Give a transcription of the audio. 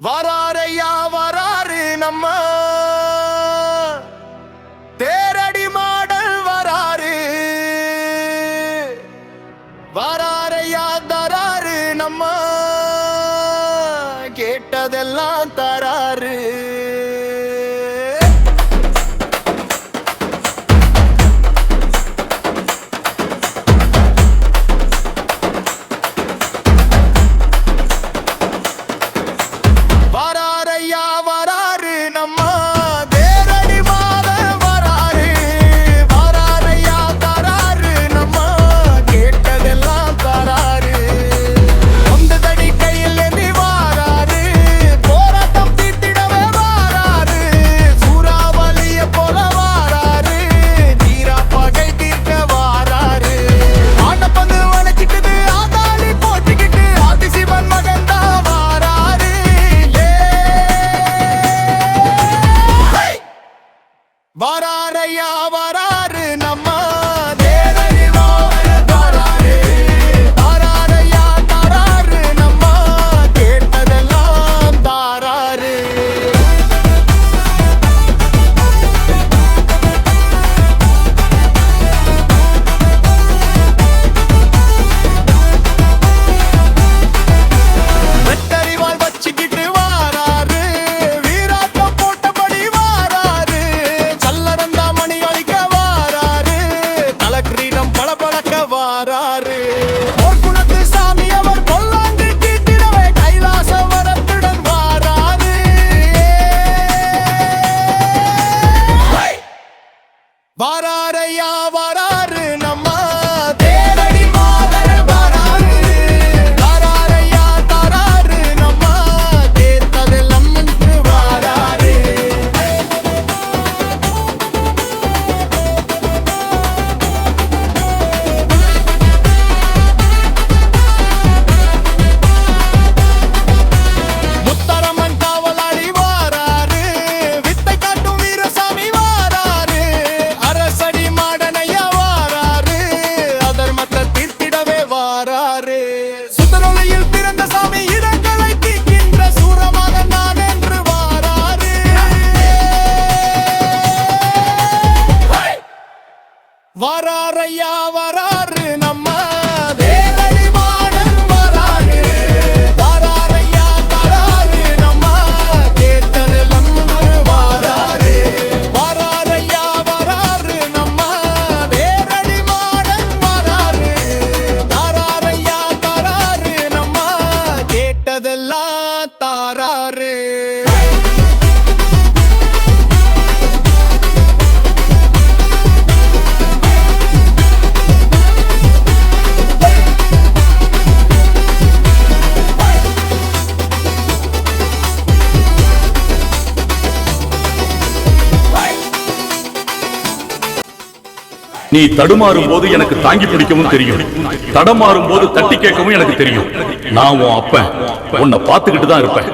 வராரையா வராரு நம்ம தேரடி மாடல் வராரு. வராரையா தராரு நம்ம கேட்டதெல்லாம் தராரு. வராரையா வராரு நம்ம தேரடி மாடல் வராரு. வராரையா தராரு நம்ம கேட்டதெல்லாம் தாராரு. வெட்டறிவால் வச்சுக்கிட்டு வாராரு. வீராட்டம் போட்டபடி வாராரு. வாராரு குணத்து சாமி அவர் பொல்லாங்கு தீட்டிடவே கைலாச வரத்துடன் வாராரு. வராரையா வராரு நம்ம தேரடி மாடல் வராரு. வராரையா தராரு நம்ம கேட்டதெல்லாம் என்று வாராரு. சுந்தரொலியில் பிறந்த சாமி இடங்களை தீக்கின்ற சூரமாக நான் என்று வாராரு. வராரையா வராரு நம்ம தேரடி மாடல் வராரு. வராரையா தராரு நம்ம கேட்டதெல்லாம் வாராரு. வராரையா வராரு நம்ம தேரடி மாடல் வராரு. வராரையா தராரு நம்ம கேட்டதெல்லாம் தாராரு. நீ தடுமாறும் போது எனக்கு தாங்கி பிடிக்கவும் தெரியும், தடமாறும் போது தட்டி கேட்கவும் எனக்கு தெரியும். நான் உன் அப்பன், உன்னை பார்த்துக்கிட்டு தான் இருப்பேன்.